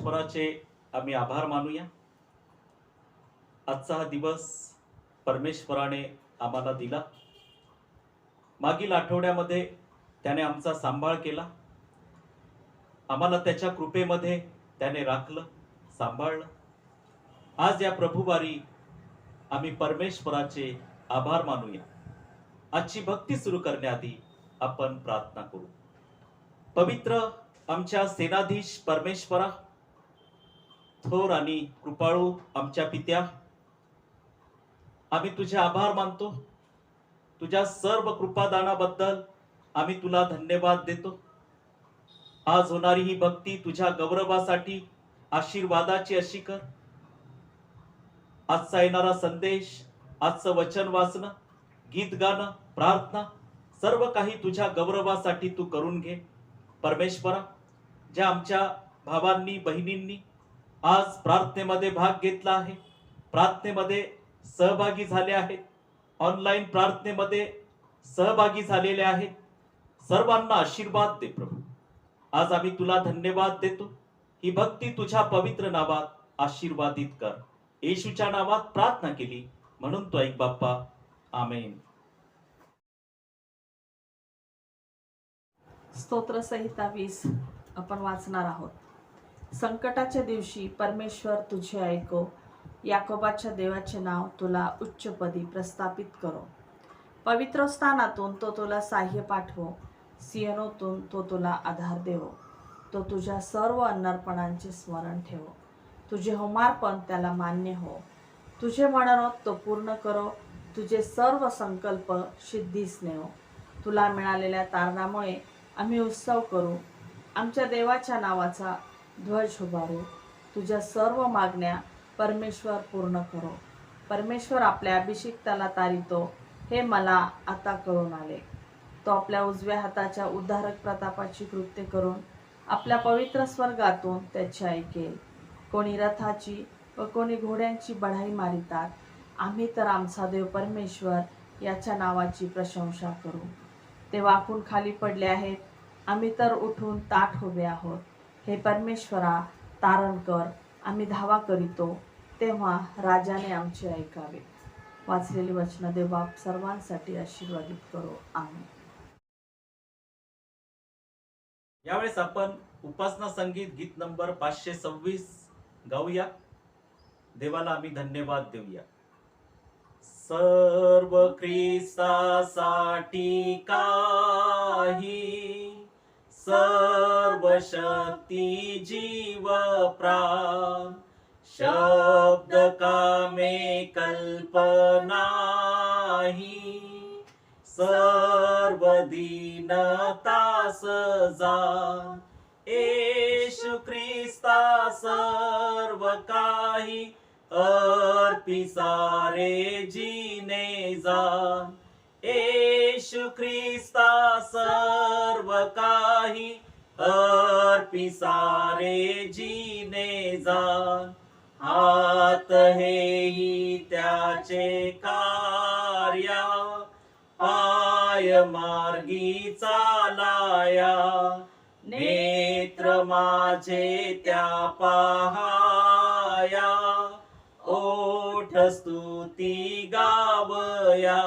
परमेश्वराचे आम्ही आभार मानूया। आजचा हा दिवस परमेश्वराने आम्हाला दिला। मागील आठवड्यामध्ये त्याने आमचा सांभाळ केला, आम्हाला त्याच्या कृपेमध्ये त्याने राखलं, सांभाळलं। आज या प्रभुवारी आम्ही परमेश्वराचे आभार मानूया। आजची भक्ती सुरू करण्याआधी आपण प्रार्थना करू। पवित्र आमच्या सेनाधीश परमेश्वरा, थोर आणि कृपाळू आमच्या पित्या, आम्ही तुझे आभार मानतो। तुझ्या सर्व कृपादानाबद्दल आम्ही तुला धन्यवाद देतो। आज होणारी ही भक्ती तुझ्या गौरवासाठी आशीर्वादाची अशी कर। आजचा येणारा संदेश, आजचं वचन वाचणं, गीत गाणं, प्रार्थना, सर्व काही तुझ्या गौरवासाठी तू करून घे। परमेश्वरा, ज्या आमच्या भावांनी बहिणींनी आज प्रार्थनेमध्ये भाग घेतला आहे, प्रार्थनेमध्ये सहभागी झाले आहेत, ऑनलाईन प्रार्थनेमध्ये सहभागी झालेले आहेत, सर्वांना आशीर्वाद दे प्रभू। आज आम्ही तुला धन्यवाद देतो। ही भक्ती तुझ्या पवित्र नावात आशीर्वादित कर। येशूच्या नावात प्रार्थना केली म्हणून तो ऐक बाप्पा, आमेन। स्तोत्र संहिता 20 आपण वाचणार आहोत। संकटाच्या दिवशी परमेश्वर तुझे ऐको, याकोबाच्या देवाचे नाव तुला उच्चपदी प्रस्थापित करो। पवित्र स्थानातून तो तुला साह्य पाठवो, सियोनोतून तो तुला आधार देवो। तो तुझ्या सर्व अन्नर्पणांचे स्मरण ठेवो, तुझे होमार्पण त्याला मान्य हो। तुझे मनोरथ तो पूर्ण करो, तुझे सर्व संकल्प सिद्धीस नेवो। तुला मिळालेल्या तारणामुळे आम्ही उत्सव करू, आमच्या देवाच्या नावाचा ध्वज उभारू। तुझ्या सर्व मागण्या परमेश्वर पूर्ण करो। परमेश्वर आपल्या अभिषिक्ताला तारितो, हे मला आता कळून आले। तो आपल्या उजव्या हाताच्या उद्धारक प्रतापाची कृत्य करून आपल्या पवित्र स्वर्गातून त्याची ऐकेल। कोणी रथाची व कोणी घोड्यांची बढाई मारितात, आम्ही तर आमचा देव परमेश्वर याच्या नावाची प्रशंसा करू। ते वाकून खाली पडले आहेत, आम्ही तर उठून ताठ उभे आहोत। हे परमेश्वरा, तारण कर, आम्ही धावा करीतो, तेव्हा राजाने आमचे ऐकावे। वाचलेली वचन देव बाप सर्वांसाठी आशीर्वादित करो, आमेन। यावेळेस आपण उपासना संगीत गीत नंबर 526 गाऊया। देवाला आम्ही धन्यवाद देऊया। सर्व ख्रिस्तासाठी काही, सर्व शक्ती जीव प्राण, शब्द कामे कल्पनाही, सर्व दीनता सजान। येशू ख्रिस्ता सर्व काही, अर्पी सारे जीने जान। येशू ख्रिस्ता सर्व काही, अर्पी सारे जीने जान। हात हेही त्याचे कार्या, पाय मार्गी चालाया। नेत्र माझे त्या पाहाया, ओठ स्तुती गावया।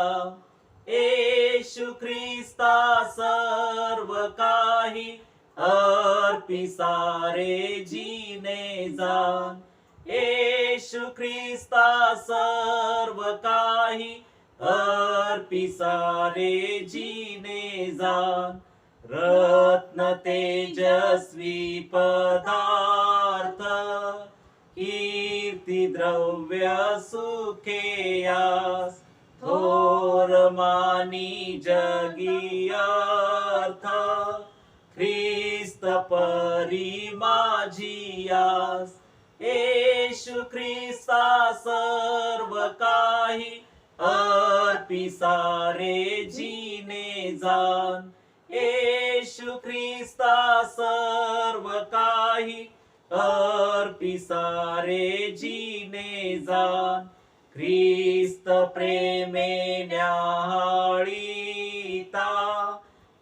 येशू ख्रिस्ता सर्व काही, अर्पी सारे जीने जान। येशू ख्रिस्ता सर्व काही, अर्पी सारे जीने जान। रत्न तेजस्वी पदार्थ, कीर्ती द्रव्य सुखेयास। थोर मानी जगी अर्थ, ख्रिस्त परी माझी आस। येशू ख्रिस्ता सर्व काही, अर्पी सारे जीने जान। येशू ख्रिस्ता सर्व काही, अर्पी सारे जीने जान। ख्रिस्त प्रेमे न्याहाळीता,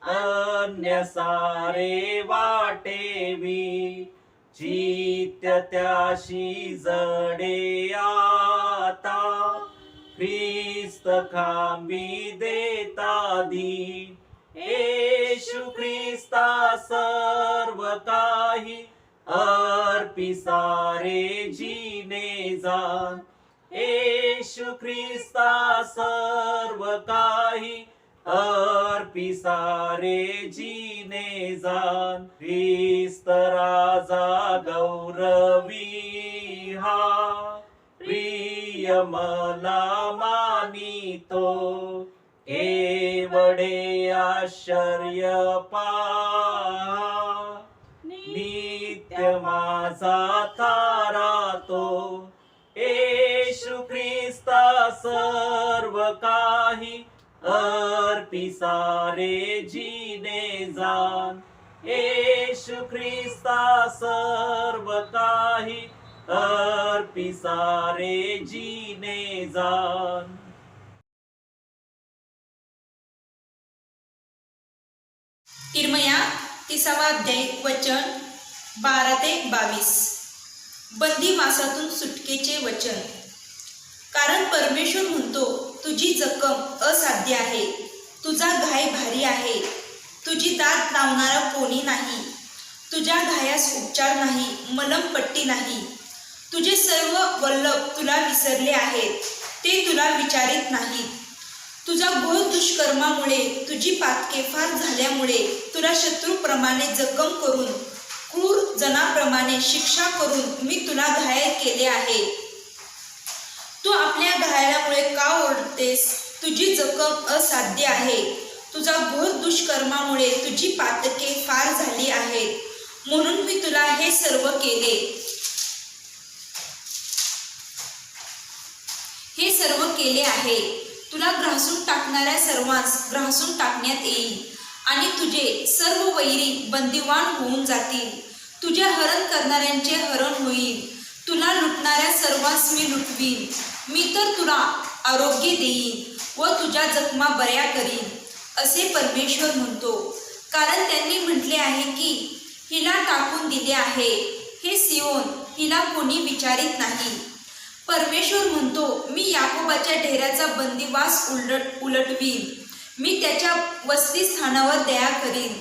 अन्य सारे वाटेवी। चित्त त्याशी जडे आता, ख्रिस्त खांबी देता दी. येशू ख्रिस्ता सर्व काही अर्पी सारे जीने जाण. येशू ख्रिस्ता सर्व काही अर्पी सारे जीने जाण. ख्रिस्त राजा गौरवी हा, प्रिय मला मानितो. केवढे आश्चर्य पहा, नित्य माझा तारा तो. येशू ख्रिस्ता सर्व काही अर्पी सारे जीने जाण. येशू ख्रिस्ता सर्व काही अर्पी सारे जीने जाण. इर्मया 30वा अध्याय वचन 12 ते 22. बंदीवासातून सुटकेचे वचन. कारण परमेश्वर म्हणतो, तुझी जखम असाध्य आहे, तुझा घाय भारी आहे, तुझी दाद लावणारा कोणी नाही, तुझ्या घायास उपचार नाही, मलमपट्टी नाही. तुझे सर्व वल्लभ तुला विसरले आहेत, ते तुला विचारित नाहीत. तुझा घोर दुष्कर्मामुळे, तुझी पातके फार झाल्यामुळे, तुला शत्रूप्रमाणे जखम करून, क्रूर जनाप्रमाणे शिक्षा करून मी तुला घायल केले आहे. तू आपल्या घायालामुळे का ओरडतेस? तुझी जखम असाध्य आहे, तुझा घोर दुष्कर्मामुळे तुझी पातके फार झाली आहेत, म्हणून मी तुला हे सर्व केले. हे सर्व केले आहे. तुला ग्रासून टाकणाऱ्या सर्वांस ग्रासून टाकण्यात येईल आणि तुझे सर्व वैरी बंदिवान होऊन जातील. तुझे हरण करणाऱ्यांचे हरण होईल. तुला लुटणाऱ्या सर्वांस मी लुटवीन. मी तर तुला आरोग्य देईन व तुझ्या जखमा बऱ्या करीन, असे परमेश्वर म्हणतो. कारण त्यांनी म्हटले आहे की हिला टाकून दिले आहे, हे सियोन, हिला कोणी विचारित नाही. परमेश्वर म्हणतो, मी याकोबाच्या डेऱ्याचा बंदिवास उलटवीन. मी त्याच्या वसतिस्थानावर दया करीन.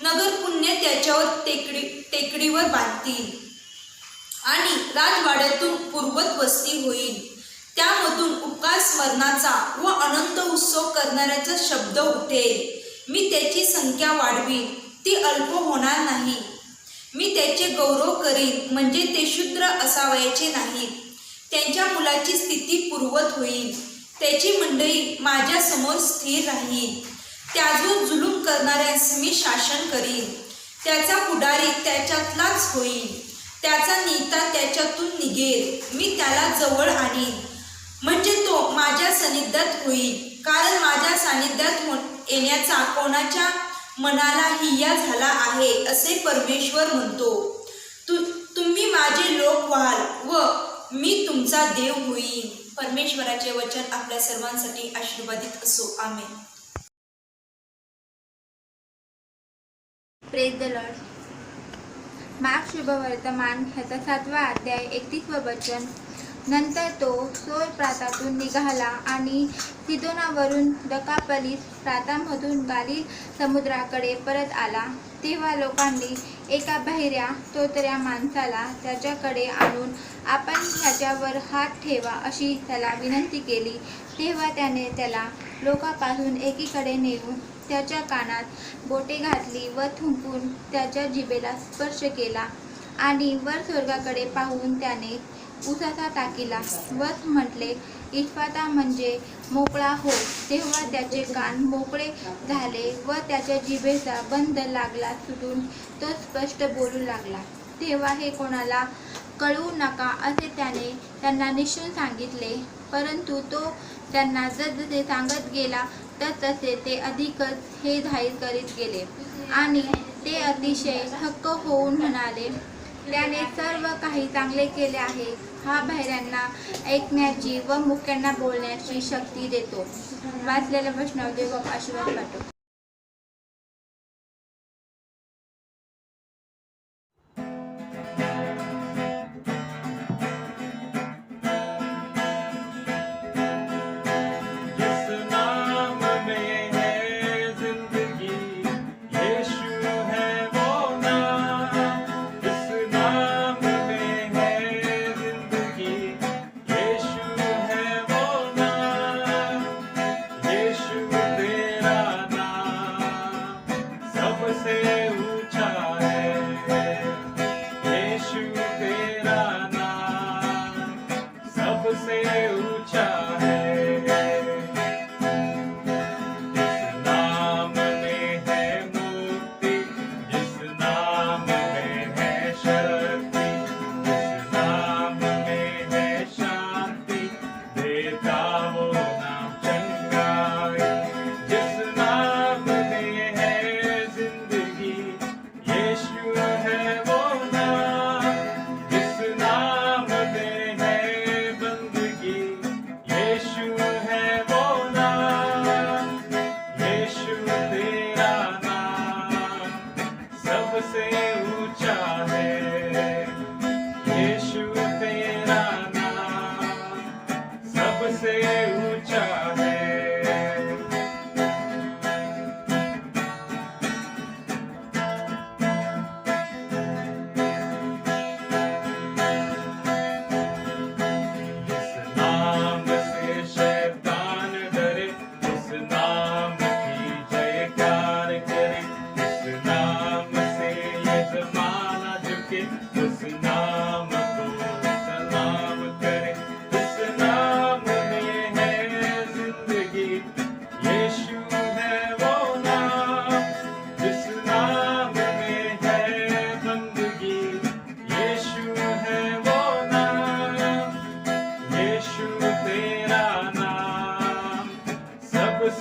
नगर पुण्य त्याच्यावर टेकडीवर बांधतील आणि राजवाड्यातून पूर्वत वस्ती होईल. त्यामधून उपकार स्मरणाचा व अनंत उत्सव करणाऱ्याचा शब्द उठेल. मी त्याची संख्या वाढवीन, ती अल्प होणार नाही. मी त्याचे गौरव करीन, म्हणजे ते शूद्र असावयाचे नाहीत. त्यांच्या मुलाची स्थिती पूर्वत होईल. त्याची मंडळी माझ्या समोर स्थिर राहील. त्याजवर जुलूम करणाऱ्यास मी शासन करीन. त्याचा पुढारी त्याच्यातलाच होईल. त्याचा नेता त्याच्यातून निघेल. मी त्याला जवळ आणीन, म्हणजे तो माझ्या सानिध्यात होईल. कारण माझ्या सानिध्यात येण्याचा कोणाच्या मनाला हिया झाला आहे, असे परमेश्वर म्हणतो. तुम्ही माझे लोक व्हाल व मी तुमचा देव होईन. परमेश्वराचे वचन आपल्या सर्वांसाठी आशीर्वादित असो. Amen. Praise the Lord. Mark शुभवर्तमान ह्याचा 7वा अध्याय 31व वचन. नंतर तो सोर प्रांतातून निघाला आणि सिदोनावरून दकापलीस प्रांतामधून गालिल समुद्राकडे परत आला. तेव्हा लोकांनी एका बहिऱ्या तोतऱ्या माणसाला त्याच्याकडे आणून आपण ह्याच्यावर हात ठेवा अशी त्याला विनंती केली. तेव्हा त्याने त्याला लोकांपासून एकीकडे नेऊन त्याच्या कानात बोटे घातली व थुंकून त्याच्या जिभेला स्पर्श केला आणि वर स्वर्गाकडे पाहून त्याने उसासा टाकीला व म्हटले, इस्फाता, म्हणजे मोकळा हो. तेव्हा त्याचे कान मोकळे झाले व त्याच्या जिभेचा बंद लागला सुटून तो स्पष्ट बोलू लागला. तेव्हा हे कोणाला कळवू नका असे त्याने त्यांना निश्चून सांगितले. परंतु तो त्यांना जसजसे सांगत गेला तसतसे ते अधिकच हे जाहीर करीत गेले आणि ते अतिशय थक्क होऊन म्हणाले, त्याने सर्व काही चांगले केले आहे. हा बहिऱ्यांना ऐकण्याची व मुक्यांना बोलण्याची शक्ती देतो. वाचलेल्या वचनावर देव आशीर्वाद पाठव.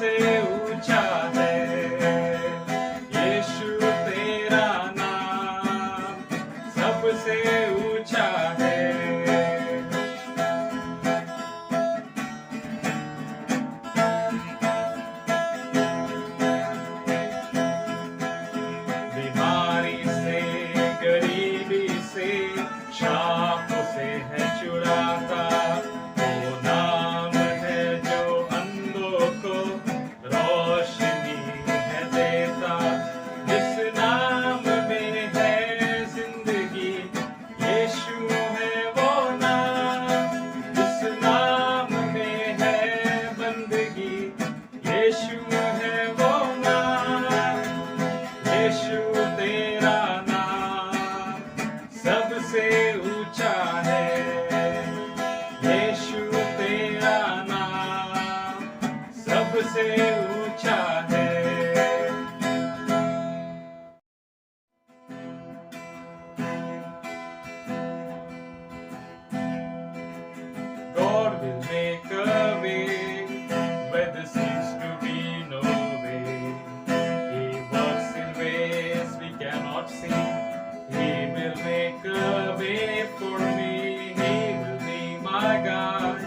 सबसे ऊंचा है यीशु तेरा नाम सबसे ऊंचा है बीमारी से गरीबी से शापों से है छुड़ाता वो नाम है जो अंधों को रोशनी है देता इस नाम में है जिंदगी यीशु है वो नाम इस नाम में है बंदगी यीशु है वो नाम यीशु तेरा नाम सबसे ऊंचा है यीशु तेरा नाम सबसे ऊंचा है God will make a way where there seems to be no way. He works in ways we cannot see. He will make a way for me. He will be my guide.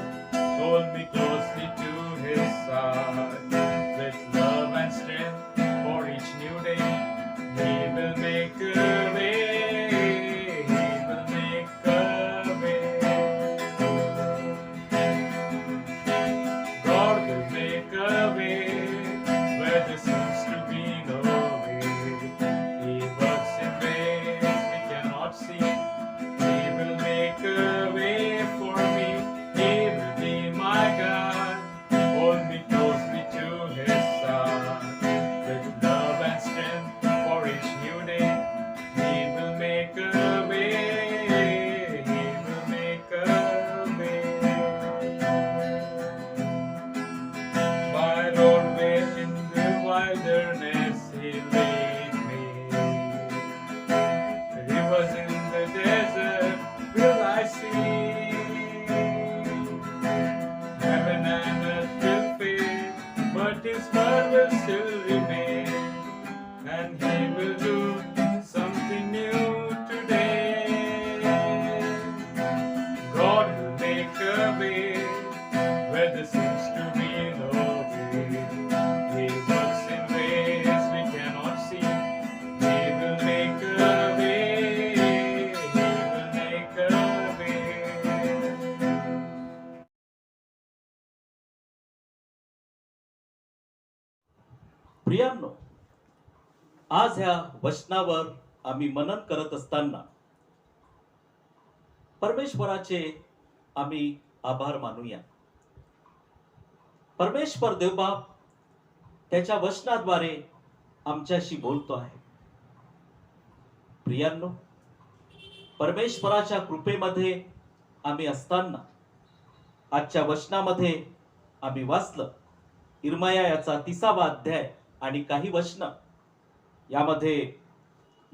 Hold me closely to his side. With love and strength for each new day. He will make a way. He will make a way. God will make a way where there seems to be no way. He works in ways we cannot see. He will make a way for me. He will be my God. Hold me closely to his side. With love and strength for each new day. He will make a way. He will make a way. By roadway in the wilderness he led me. Rivers in the desert will I see. Heaven and earth will fade, but his word will still remain. And he will do something new today. God will make a way where there seems to be no way. He works in ways we cannot see. He will make a way. He will make a way. प्रियांनो, आज ह्या वचनावर आम्ही मनन करत असताना परमेश्वराचे आम्ही आभार मानूया. परमेश्वर देवबाप त्याच्या वचनाद्वारे आमच्याशी बोलतो आहे. प्रियांनो, परमेश्वराच्या कृपेमध्ये आम्ही असताना आजच्या वचनामध्ये आम्ही वाचलं इर्मया याचा 30वा अध्याय आणि काही वचन यामध्ये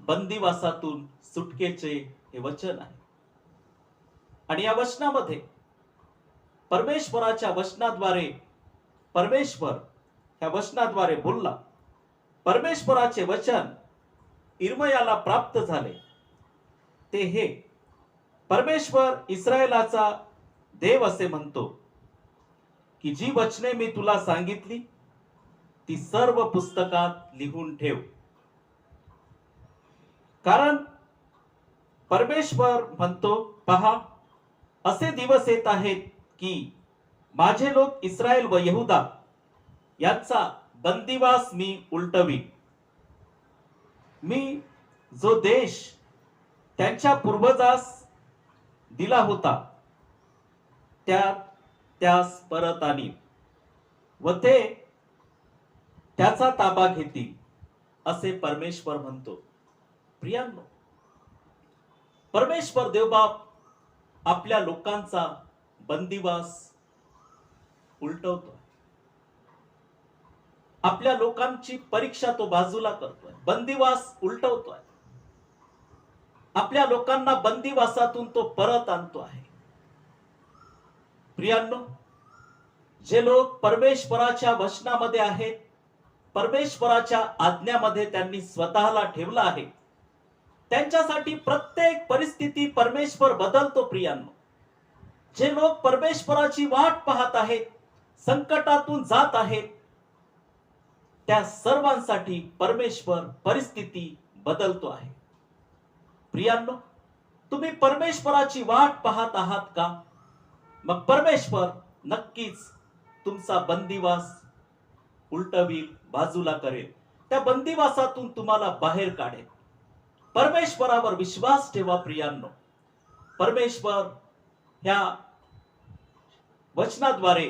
बंदिवासातून सुटकेचे हे वचन आहे. आणि या वचनामध्ये परमेश्वराच्या वचनाद्वारे परमेश्वर ह्या वचनाद्वारे बोलला. परमेश्वराचे वचन इर्मयाला प्राप्त झाले ते हे, परमेश्वर इस्रायलाचा देव असे म्हणतो की जी वचने मी तुला सांगितली ती सर्व पुस्तकात लिहून ठेव. कारण परमेश्वर म्हणतो, पहा, असे दिवस येत आहेत की माझे लोक इस्रायल व यहुदा यांचा बंदिवास मी उलटवीन. मी जो देश त्यांच्या पूर्वजास दिला होता त्यास परत आणीन व ते त्याचा ताबा घेतील असे परमेश्वर म्हणतो. प्रियांनो, परमेश्वर देवबाप आपल्या लोकांचा बंदिवास उलटवतोय. आपल्या लोकांची परीक्षा तो बाजूला करतोय, बंदिवास उलटवतोय. आपल्या लोकांना बंदिवासातून तो परत आणतो आहे. प्रियांनो, जे लोक परमेश्वराच्या वचनामध्ये आहेत, परमेश्वराच्या आज्ञामध्ये त्यांनी स्वतःला ठेवलं आहे, त्यांच्यासाठी प्रत्येक परिस्थिती परमेश्वर बदलतो प्रियांनो. जे लोक परमेश्वराची वाट पाहत आहेत, संकटातून जात आहेत, त्या सर्वांसाठी परमेश्वर परिस्थिती बदलतो आहे. प्रियांनो, तुम्ही परमेश्वराची वाट पाहत आहात का? मग परमेश्वर नक्कीच तुमचा बंदिवास उलटवील, बाजूला करेल, त्या बंदिवासातून तुम्हाला बाहेर काढेल. परमेश्वरावर विश्वास ठेवा प्रियांनो. परमेश्वर ह्या वचनाद्वारे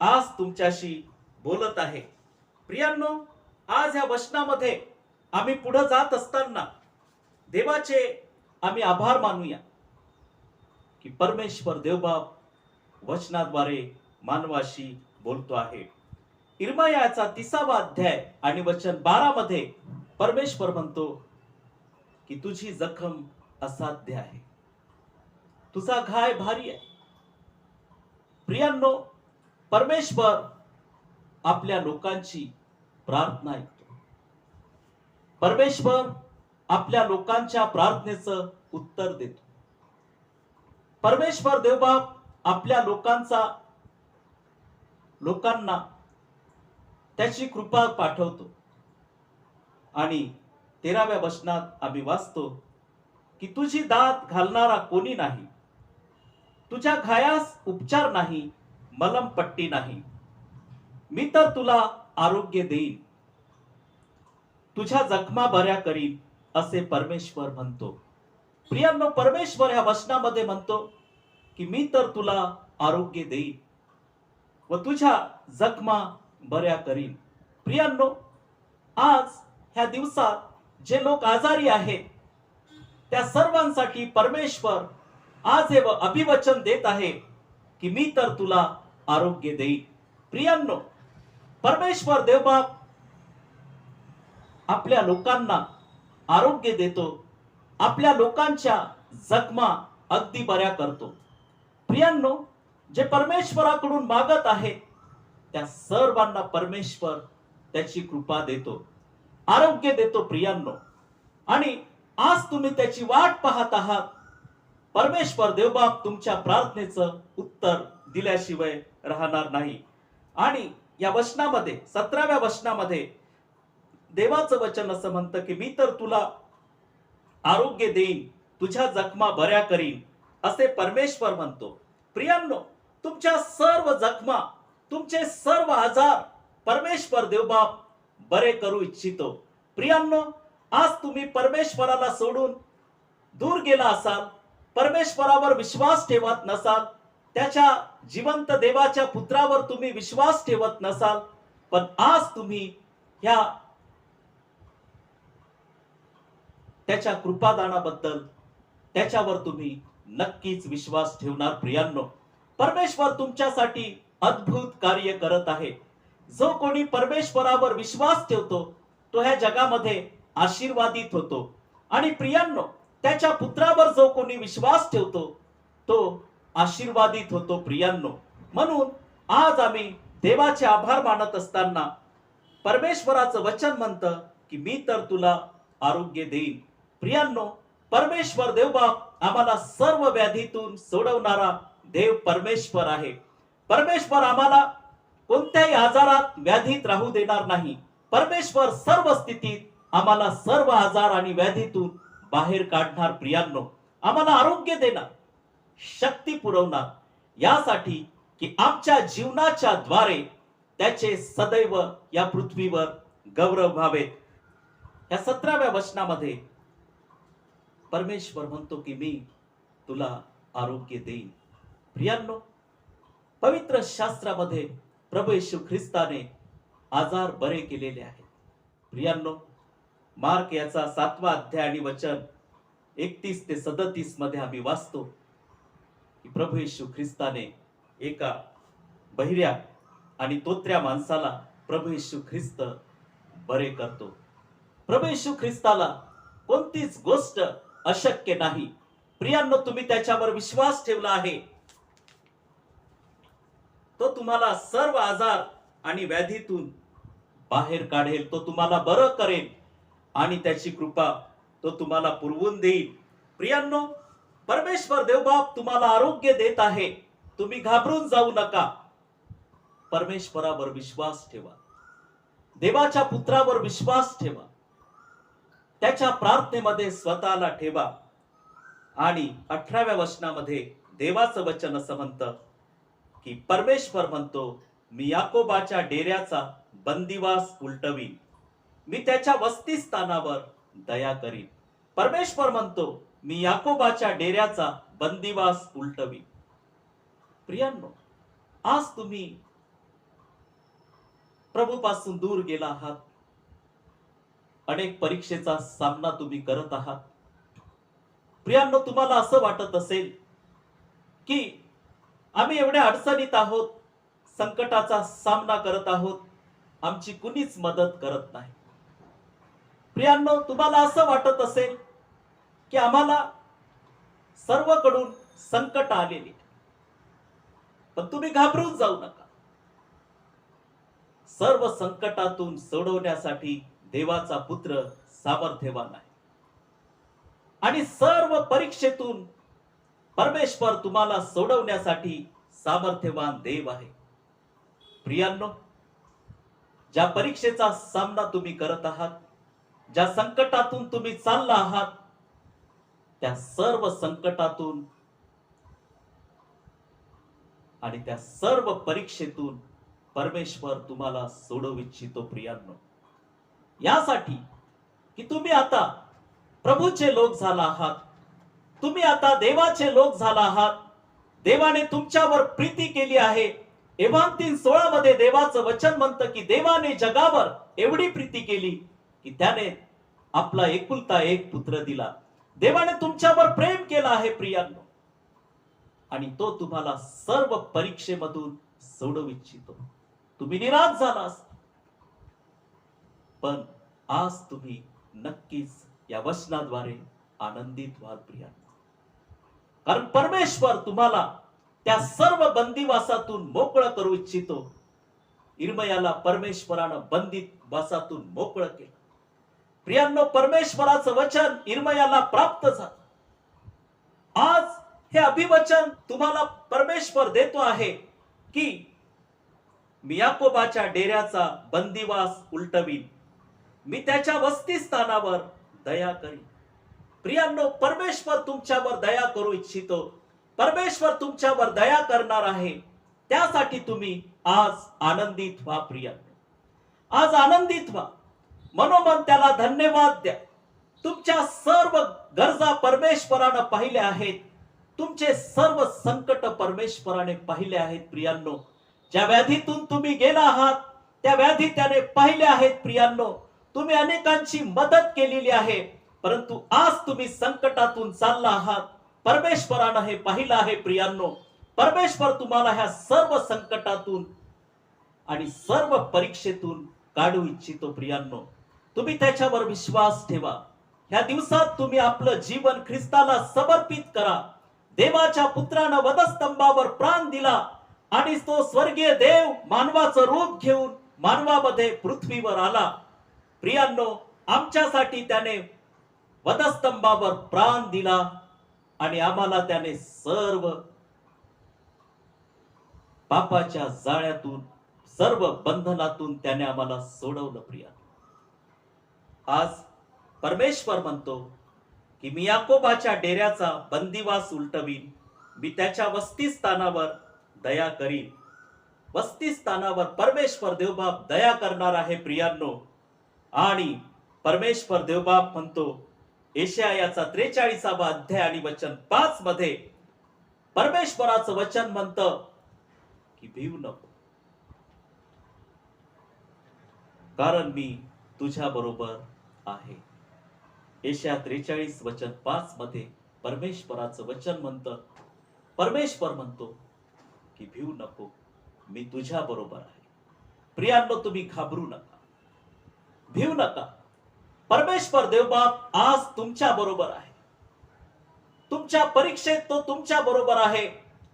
आज तुमच्याशी बोलत आहे. प्रियांनो, आज ह्या वचनामध्ये आम्ही पुढे जात असताना देवाचे आम्ही आभार मानूया की परमेश्वर देवबाप वचनाद्वारे मानवाशी बोलतो आहे. इर्मयाचा 30वा अध्याय आणि वचन 12 मध्ये परमेश्वर म्हणतो की तुझी जखम असाध्य आहे, तुझा घाय भारी आहे. प्रियांनो, परमेश्वर आपल्या लोकांची प्रार्थना ऐकतो. परमेश्वर आपल्या लोकांच्या प्रार्थनेचं उत्तर देतो. परमेश्वर देवबाप आपल्या लोकांना त्याची कृपा पाठवतो. आणि 13व्या वचनात आम्ही वाचतो की तुझी दात घालणारा कोणी नाही, तुझ्या घायास उपचार नाही, मलमपट्टी नाही. मी तर तुला आरोग्य देईन, तुझ्या जखमा बऱ्या करीन, असे परमेश्वर म्हणतो. प्रियांनो, परमेश्वर ह्या वचनामध्ये म्हणतो की मी तर तुला आरोग्य देईन व तुझ्या जखमा बऱ्या करीन. प्रियांनो, आज ह्या दिवसात जे लोक आजारी आहेत त्या सर्वांसाठी परमेश्वर आज हे अभिवचन देत आहे की मी तर तुला आरोग्य देईन. प्रियांनो, परमेश्वर देवबाप आपल्या लोकांना आरोग्य देतो, आपल्या लोकांच्या जखमा अगदी बऱ्या करतो. प्रियांनो, जे परमेश्वराकडून मागत आहेत त्या सर्वांना परमेश्वर त्याची कृपा देतो, आरोग्य देतो. प्रियांनो, आणि आज तुम्ही त्याची वाट पाहत आहात. परमेश्वर देवबाप तुमच्या प्रार्थनेचं उत्तर दिल्याशिवाय राहणार नाही. आणि या वचनामध्ये 17व्या वचनामध्ये देवाचं वचन असं म्हणतं की मी तर तुला आरोग्य देईन, तुझ्या जखमा बऱ्या करीन, असे परमेश्वर म्हणतो. प्रियांनो, तुमच्या सर्व जखमा, तुमचे सर्व आजार परमेश्वर देवबाप बरे करू इच्छितो. प्रियांनो, आज तुम्ही परमेश्वराला सोडून दूर गेला असाल, परमेश्वरावर विश्वास ठेवत नसाल, त्याच्या जिवंत देवाच्या पुत्रावर तुम्ही विश्वास ठेवत नसाल, पण आज तुम्ही ह्या त्याच्या कृपादानाबद्दल त्याच्यावर तुम्ही नक्कीच विश्वास ठेवणार. प्रियांनो, परमेश्वर तुमच्यासाठी अद्भुत कार्य करत आहे. जो कोणी परमेश्वरावर विश्वास ठेवतो तो ह्या जगामध्ये आशीर्वादित होतो. आणि प्रियांनो, त्याच्या पुत्रावर जो कोणी विश्वास ठेवतो तो आशीर्वादित होतो. प्रियांनो, म्हणून आज आम्ही देवाचे आभार मानत असताना परमेश्वराचं वचन म्हणतं की मी तर तुला आरोग्य देईन. प्रियांनो, परमेश्वर देवबाप आम्हाला सर्व व्याधीतून सोडवणारा देव परमेश्वर आहे. परमेश्वर आम्हाला कोणत्याही आजारात, व्याधीत राहू देणार नाही. परमेश्वर सर्व स्थितीत आम्हाला सर्व आजार आणि व्याधीतून बाहेर काढणार. प्रियांनो, आम्हाला आरोग्य देणार, शक्ती पुरवणार, यासाठी की आमच्या जीवनाच्या द्वारे त्याचे सदैव या पृथ्वीवर गौरव व्हावेत. या 17व्या वचनामध्ये परमेश्वर म्हणतो की मी तुला आरोग्य देईन. प्रियांनो, पवित्र शास्त्रामध्ये प्रभू येशू ख्रिस्ताने आजार बरे केलेले आहेत. प्रियांनो, मार्क याचा 7वा अध्याय आणि वचन 31 ते 37 मध्ये आम्ही वाचतो की प्रभू येशू ख्रिस्ताने एका बहिऱ्या आणि तोत्र्या माणसाला प्रभू येशू ख्रिस्त बरे करतो. प्रभू येशू ख्रिस्ताला कोणतीच गोष्ट अशक्य नाही. प्रियांनो, तुम्ही त्याच्यावर विश्वास ठेवला आहे. तो तुम्हाला सर्व आजार आणि व्याधीतून बाहेर काढेल, तो तुम्हाला बरं करेल आणि त्याची कृपा तो तुम्हाला पुरवून देईल. प्रियांनो, परमेश्वर देवबाप तुम्हाला आरोग्य देत आहे. तुम्ही घाबरून जाऊ नका. परमेश्वरावर विश्वास ठेवा, देवाच्या पुत्रावर विश्वास ठेवा, त्याच्या प्रार्थनेमध्ये स्वतःला ठेवा. आणि 18व्या वचनामध्ये देवाचं वचन असं म्हणतं की परमेश्वर म्हणतो, मी याकोबाच्या डेऱ्याचा बंदिवास उलटवीन, मी त्याच्या वसतिस्थानावर दया करीन. परमेश्वर म्हणतो, मी याकोबाच्या डेऱ्याचा बंदिवास उलटवीन. प्रियांनो, आज तुम्ही प्रभूपासून दूर गेला आहात. अनेक परीक्षेचा सामना तुम्ही करत आहात. प्रियांनो, तुम्हाला असं वाटत असेल की आम्ही एवढ्या अडचणीत आहोत, संकटाचा सामना करत आहोत, आमची कुणीच मदत करत नाही. प्रियांनो, तुम्हाला असं वाटत असेल की आम्हाला सर्वकडून संकट आलेली. पण तुम्ही घाबरून जाऊ नका. सर्व संकटातून सोडवण्यासाठी देवाचा पुत्र सामर्थ्यवान आहे आणि सर्व परीक्षेतून परमेश्वर तुम्हाला सोडवण्यासाठी सामर्थ्यवान देव आहे. प्रियांनो, ज्या परीक्षेचा सामना तुम्ही करत आहात, ज्या संकटातून तुम्ही चालला आहात, त्या सर्व संकटातून आणि त्या सर्व परीक्षेतून परमेश्वर तुम्हाला सोडवू इच्छितो. प्रियांनो, यासाठी की तुम्ही आता प्रभूचे लोक झाला आहात, तुम्ही आता देवाचे लोक झाला आहात. देवाने तुमच्यावर प्रीती केली आहे. एव्हान 3:16 मध्ये देवाचं वचन म्हणतं की देवाने जगावर एवढी प्रीती केली की त्याने आपला एकुलता एक पुत्र दिला. देवाने तुमच्यावर प्रेम केलं आहे प्रियांनो, आणि तो तुम्हाला सर्व परीक्षेमधून सोडवू इच्छितो. तुम्ही निराश झालास, पण आज तुम्ही नक्कीच या वचनाद्वारे आनंदित व्हाल प्रियांनो. कारण परमेश्वर तुम्हाला त्या सर्व बंदिवासातून मोकळं करू इच्छितो. इर्मयाला परमेश्वरानं बंदिवासातून मोकळं केलं. प्रियांनो, परमेश्वराचं वचन इर्मयाला प्राप्त झालं. आज हे अभिवचन तुम्हाला परमेश्वर देतो आहे की मी याकोबाच्या डेऱ्याचा बंदिवास उलटवीन, मी त्याच्या वसतिस्थानावर दया करीन. प्रियांनो, परमेश्वर तुमच्यावर दया करू इच्छितो. परमेश्वर तुमच्यावर दया करणार आहे. त्यासाठी तुम्ही आज आनंदित व्हा प्रियांनो. आज आनंदित व्हा, मनोमन त्याला धन्यवाद द्या. तुमच्या सर्व गरजा परमेश्वरानं पाहिल्या आहेत. तुमचे सर्व संकट परमेश्वराने पाहिले आहेत प्रियांनो. ज्या व्याधीतून तुम्ही गेला आहात त्या व्याधी त्याने पाहिल्या आहेत प्रियांनो. तुम्ही अनेकांची मदत केलेली आहे, परंतु आज तुम्ही संकटातून चालला आहात. परमेश्वरानं हे पाहिलं आहे प्रियांनो. परमेश्वर तुम्हाला ह्या सर्व संकटातून आणि सर्व परीक्षेतून काढू इच्छितो प्रियांनो. तुम्ही त्याच्यावर विश्वास ठेवा. ह्या दिवसात तुम्ही आपलं जीवन ख्रिस्ताला समर्पित करा. देवाच्या पुत्रानं वधस्तंभावर प्राण दिला आणि तो स्वर्गीय देव मानवाचं रूप घेऊन मानवामध्ये पृथ्वीवर आला. प्रियांनो, आमच्यासाठी त्याने वधस्तंभावर प्राण दिला आणि आम्हाला त्याने सर्व पापाच्या जाळ्यातून, सर्व बंधनातून त्याने आम्हाला सोडवलं. प्रिया, आज परमेश्वर म्हणतो की मी याकोबाच्या डेऱ्याचा बंदिवास उलटवीन, मी त्याच्या वसतिस्थानावर दया करीन. वसतिस्थानावर परमेश्वर देवबाप दया करणार आहे प्रियांनो. आणि परमेश्वर देवबाप म्हणतो यशायाचा 43वा अध्याय आणि वचन 5 मध्ये परमेश्वराचं वचन म्हणतं की भीऊ नको, कारण मी तुझ्या बरोबर आहे. यशाया 43 वचन 5 मध्ये परमेश्वराचं वचन म्हणतं, परमेश्वर म्हणतो की भीऊ नको, मी तुझ्या बरोबर आहे. प्रियांनो, तुम्ही घाबरू नका, भीऊ नका. परमेश्वर देवबाप आज तुमच्या बरोबर आहे. तुमच्या परीक्षेत तो तुमच्या बरोबर आहे.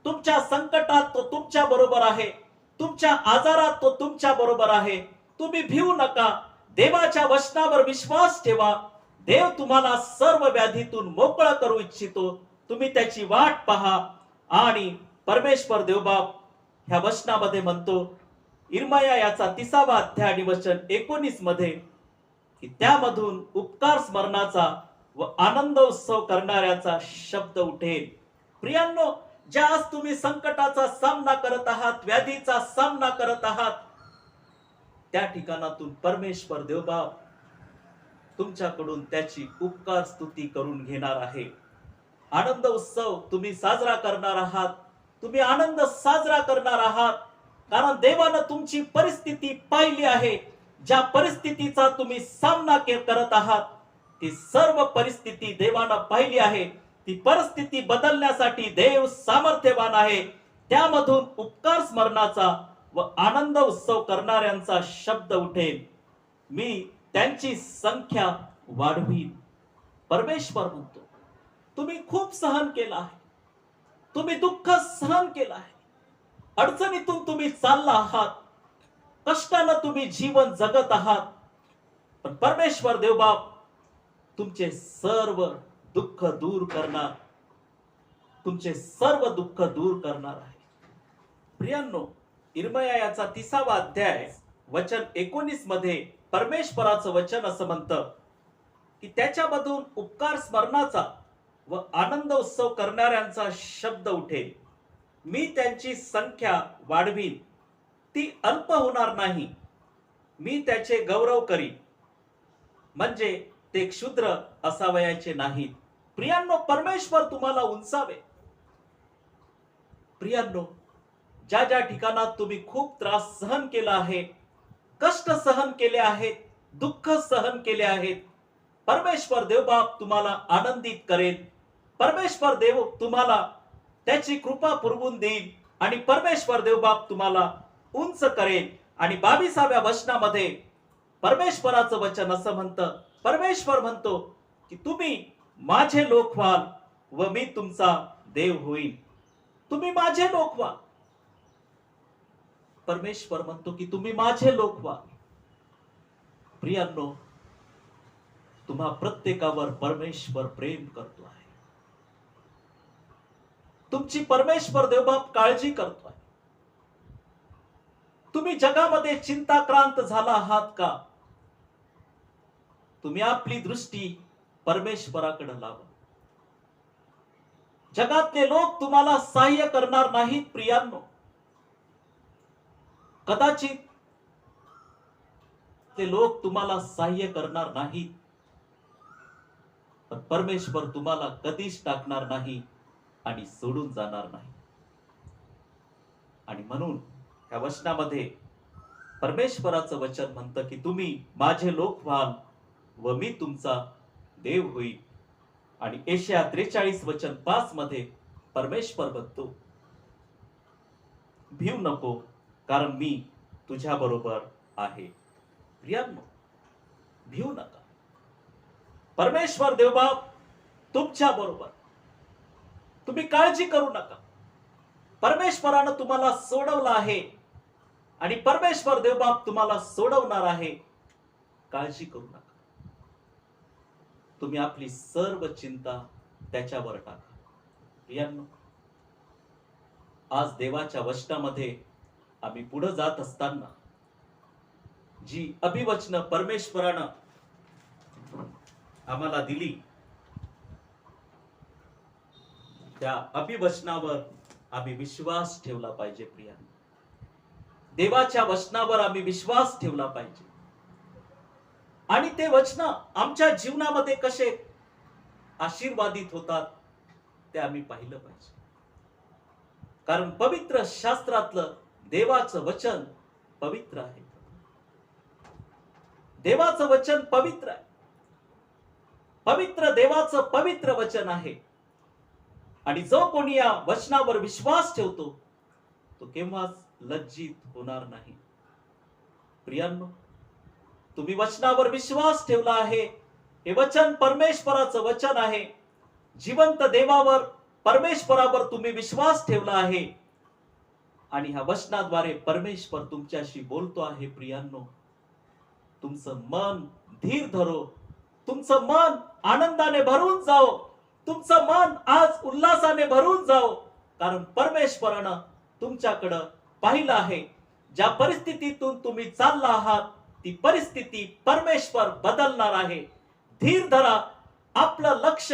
तुमच्या संकटात तो तुमच्या बरोबर आहे. तुमच्या आजारात तो तुमच्या बरोबर आहे. तुम्ही भिवू नका. देवाच्या वचनावर विश्वास ठेवा. देव तुम्हाला सर्व व्याधीतून मोकळं करू इच्छितो. तुम्ही त्याची वाट पहा. आणि परमेश्वर देवबाप ह्या वचनामध्ये म्हणतो, इर्मया याचा 30वा अध्याय आणि वचन 19 मध्ये, की त्यामधून उपकार स्मरणाचा व आनंद उत्सव करणाऱ्याचा शब्द उठेल. प्रियांनो, ज्या आज तुम्ही संकटाचा सामना करत आहात, व्याधीचा सामना करत आहात, त्या ठिकाणातून परमेश्वर देवबाप तुमच्याकडून त्याची उपकार स्तुती करून घेणार आहे. आनंद उत्सव तुम्ही साजरा करणार आहात. तुम्ही आनंद साजरा करणार आहात, कारण देवानं तुमची परिस्थिती पाहिली आहे. ज्या परिस्थितीचा तुम्ही सामना करत आहात, ती सर्व परिस्थिती देवानं पाहिली आहे. ती परिस्थिती बदलण्यासाठी देव सामर्थ्यवान आहे. त्यामधून उपकार स्मरणाचा व आनंद उत्सव करणाऱ्यांचा शब्द उठेल. मी त्यांची संख्या वाढवीन. परमेश्वर म्हणतो, तुम्ही खूप सहन केलं आहे. तुम्ही दुःख सहन केलं आहे. अडचणीतून तुम्ही चालला आहात. कष्टानं तुम्ही जीवन जगत आहात. पण परमेश्वर देवबाप तुमचे सर्व दुःख दूर करणार. तुमचे सर्व दुःख दूर करणार आहे. प्रियांनो, इर्मया याचा 30वा अध्याय वचन 19 मध्ये परमेश्वराचं वचन असं म्हणतं, की त्याच्यामधून उपकार स्मरणाचा व आनंद उत्सव करणाऱ्यांचा शब्द उठेल. मी त्यांची संख्या वाढवीन. ती अल्प होणार नाही. मी त्याचे गौरव करीन. म्हणजे ते क्षुद्र असावयाचे नाहीत. प्रियांनो, परमेश्वर तुम्हाला उंचावे. प्रियांनो, ज्या ज्या ठिकाणात तुम्ही खूप त्रास सहन केला आहे, कष्ट सहन केले आहेत, दुःख सहन केले आहेत, परमेश्वर देवबाप तुम्हाला आनंदित करेल. परमेश्वर देव तुम्हाला त्याची कृपा पुरवून देईल आणि परमेश्वर देवबाप तुम्हाला उंच करेल. आणि 22व्या वचनामध्ये परमेश्वराचं वचन असं म्हणतं, परमेश्वर म्हणतो की तुम्ही माझे लोक व्हाल व मी तुमचा देव होईल. तुम्ही माझे लोक व्हा. परमेश्वर म्हणतो की तुम्ही माझे लोक व्हा. प्रियांनो, तुम्हा प्रत्येकावर परमेश्वर प्रेम करतो आहे. तुमची परमेश्वर देवबाप काळजी करतोय. तुम्ही जगामध्ये चिंताक्रांत झाला आहात का? तुम्ही आपली दृष्टी परमेश्वराकडे लावा. जगातले लोक तुम्हाला सहाय्य करणार नाहीत. प्रियांनो, कदाचित ते लोक तुम्हाला सहाय्य करणार नाहीत, पण परमेश्वर तुम्हाला कधीच टाकणार नाही आणि सोडून जाणार नाही. आणि म्हणून या वचनामध्ये परमेश्वराचं वचन म्हणतं की तुम्ही माझे लोक व्हाल व मी तुमचा देव होईल. आणि यशाया 43 वचन 5 मध्ये परमेश्वर म्हणतो, भीव नको, कारण मी तुझ्या बरोबर आहे. प्रियांनो, भीव नका. परमेश्वर देवबाप तुमच्या बरोबर. तुम्ही काळजी करू नका. परमेश्वरानं तुम्हाला सोडवलं आहे आणि परमेश्वर देवबाप तुम्हाला सोडवणार आहे. काळजी करू नका. तुम्ही आपली सर्व चिंता त्याच्यावर टाका. प्रियांनो, आज देवाच्या वचनामध्ये आम्ही पुढे जात असताना जी अभिवचन परमेश्वरानं आम्हाला दिली, त्या अभिवचनावर आम्ही विश्वास ठेवला पाहिजे. प्रियांनो, देवाच्या वचनावर आम्ही विश्वास ठेवला पाहिजे. आणि ते वचन आमच्या जीवनामध्ये कसे आशीर्वादित होतात ते आम्ही पाहिलं पाहिजे. कारण पवित्र शास्त्रातलं देवाचं वचन पवित्र आहे. देवाचं वचन पवित्र आहे. पवित्र देवाचं पवित्र वचन आहे. आणि जो कोणी या वचनावर विश्वास ठेवतो तो केव्हाच लज्जित होणार नाही. प्रियांनो, तुम्ही वचनावर विश्वास ठेवला आहे. हे वचन परमेश्वराचं वचन आहे. जिवंत देवावर, परमेश्वरावर तुम्ही विश्वास ठेवला आहे. आणि ह्या वचनाद्वारे परमेश्वर तुमच्याशी बोलतो आहे प्रियांनो. तुमचं मन धीर धरो, तुमचं मन आनंदाने भरून जाओ, तुमचं मन आज उल्हासाने भरून जाओ, कारण परमेश्वरानं तुमच्याकडं पाहिलं आहे. ज्या परिस्थितीतून तुम्ही चालला आहात ती परिस्थिती परमेश्वर बदलणार आहे. धीर धरा, आपलं लक्ष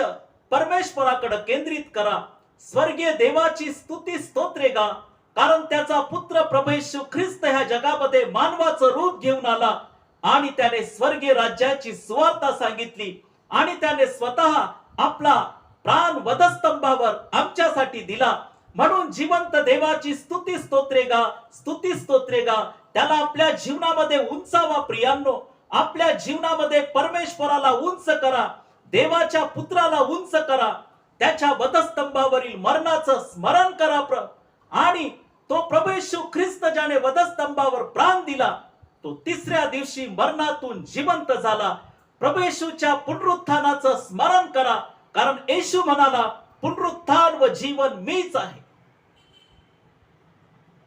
परमेश्वराकडे केंद्रित करा. स्वर्गीय देवाची स्तुती स्तोत्रे गा, कारण त्याचा पुत्र प्रभू येशू ख्रिस्त ह्या जगामध्ये मानवाचं रूप घेऊन आला आणि त्याने स्वर्गीय राज्याची सुवार्ता सांगितली आणि त्याने स्वतः आपला प्राण वधस्तंभावर आमच्यासाठी दिला. म्हणून जिवंत देवाची स्तुती स्तोत्रे गा, स्तुती स्तोत्रे गा. त्याला आपल्या जीवनामध्ये उंचावा प्रियांनो. आपल्या जीवनामध्ये परमेश्वराला उंच करा, देवाच्या पुत्राला उंच करा. त्याच्या वधस्तंभावरील मरणाचं स्मरण करा आणि तो प्रभू येशू ख्रिस्त ज्याने वधस्तंभावर प्राण दिला, तो तिसऱ्या दिवशी मरणातून जिवंत झाला. प्रभू येशूच्या पुनरुत्थानाचं स्मरण करा, कारण येशू म्हणाला, पुनरुत्थान व जीवन मीच आहे.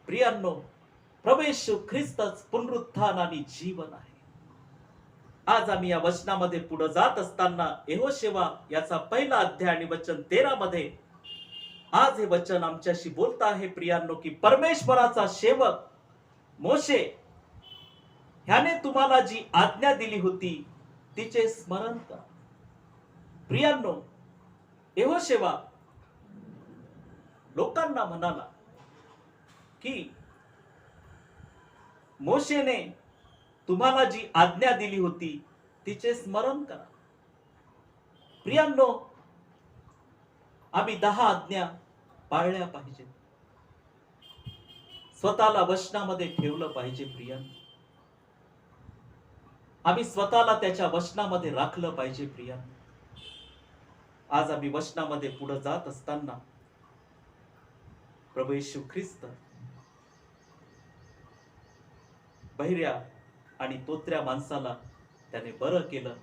प्रियांनो, प्रभू येशू ख्रिस्तच पुनरुत्थान आणि जीवन आहे. आज आम्ही या वचनामध्ये पुढे जात असताना यहोशेवा याचा पहिला अध्याय आणि वचन 13 मध्ये आज हे वचन आमच्याशी बोलत आहे प्रियांनो, की परमेश्वराचा सेवक मोशे ह्याने तुम्हाला जी आज्ञा दिली होती तिचे स्मरण करा. प्रियांनो, यहोशेवा लोकांना म्हणाला की मोशेने तुम्हाला जी आज्ञा दिली होती तिचे स्मरण करा. प्रियांनो, आम्ही 10 आज्ञा पाळल्या पाहिजे, स्वतःला वचनामध्ये ठेवलं पाहिजे. प्रियांनो, आम्ही स्वतःला त्याच्या वचनामध्ये राखलं पाहिजे. प्रियांनो, आज आम्ही वचनामध्ये पुढे जात असताना प्रभू येशू ख्रिस्त बहिऱ्या आणि तोत्र्या माणसाला त्याने बरं केलं.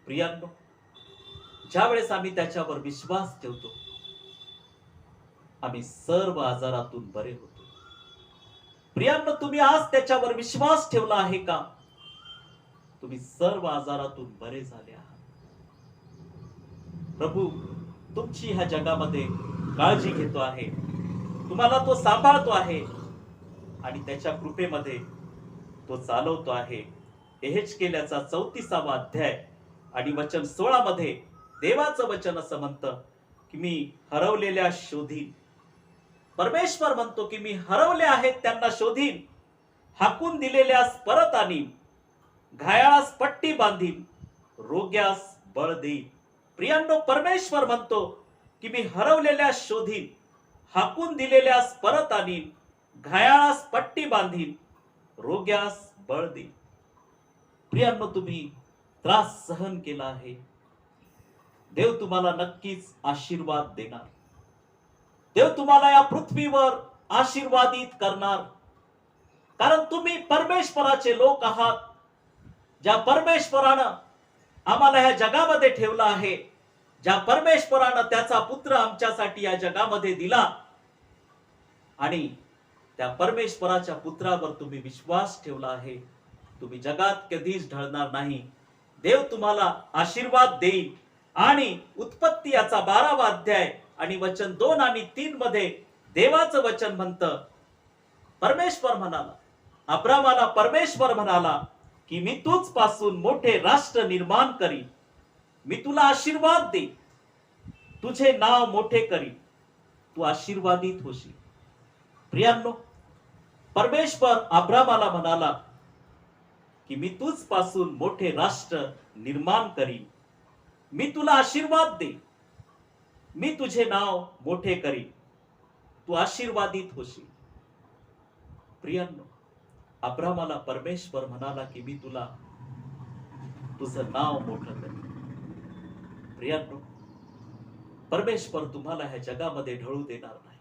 प्रियांनो, ज्या वेळेस आम्ही त्याच्यावर विश्वास ठेवतो आम्ही सर्व आजारातून बरे होतो. प्रियांनो, तुम्ही आज त्याच्यावर विश्वास ठेवला आहे का? तुम्ही सर्व आजारातून बरे झाले आहात. प्रभू तुमची ह्या जगामध्ये काळजी घेतो आहे, तुम्हाला तो सांभाळतो आहे आणि त्याच्या कृपेमध्ये तो चालवतो आहे. यहेजकेल्याचा 34वा अध्याय आणि वचन 16 मध्ये देवाचं वचन असं म्हणतं की मी हरवलेल्या शोधीन. परमेश्वर म्हणतो की मी हरवले आहेत त्यांना शोधीन, हाकून दिलेल्यास परत आणीन, घायाळास पट्टी बांधीन, रोग्यास बळ देईन. प्रियांनो, परमेश्वर म्हणतो की मी हरवलेल्या शोधीन, हाकून दिलेल्यास परत आणीन, घायाळास पट्टी बांधीन, रोग्यास बळ देईन. प्रियांनो, तुम्ही त्रास सहन केला आहे, देव तुम्हाला नक्कीच आशीर्वाद देणार. देव तुम्हाला या पृथ्वीवर आशीर्वादित करणार, कारण तुम्ही परमेश्वराचे लोक आहात. ज्या परमेश्वरानं आम्हाला ह्या जगामध्ये ठेवलं आहे, ज्या परमेश्वरानं त्याचा पुत्र आमच्यासाठी या जगामध्ये दिला आणि त्या परमेश्वराच्या पुत्रावर तुम्ही विश्वास ठेवला आहे, तुम्ही जगात कधीच ढळणार नाही. देव तुम्हाला आशीर्वाद देईल. आणि उत्पत्ती याचा 12वा अध्याय आणि वचन 2 आणि 3 मध्ये देवाचं वचन म्हणतं, परमेश्वर म्हणाला, अब्रामाला परमेश्वर म्हणाला की मी तुझ पासून मोठे राष्ट्र निर्माण करीन, मी तुला आशीर्वाद देईन, तुझे नाव मोठे करीन, तू आशीर्वादित होशील. प्रियांनो, परमेश्वर अब्रामाला म्हणाला की मी तुझ पासून मोठे राष्ट्र निर्माण करीन, मी तुला आशीर्वाद देईन, मी तुझे नाव मोठे करीन, तू आशीर्वादित होशील. प्रियांनो, अब्रामाला परमेश्वर म्हणाला की मी तुला तुझं नाव मोठं करीन. प्रियांनो, परमेश्वर तुम्हाला ह्या जगामध्ये ढळू देणार नाही.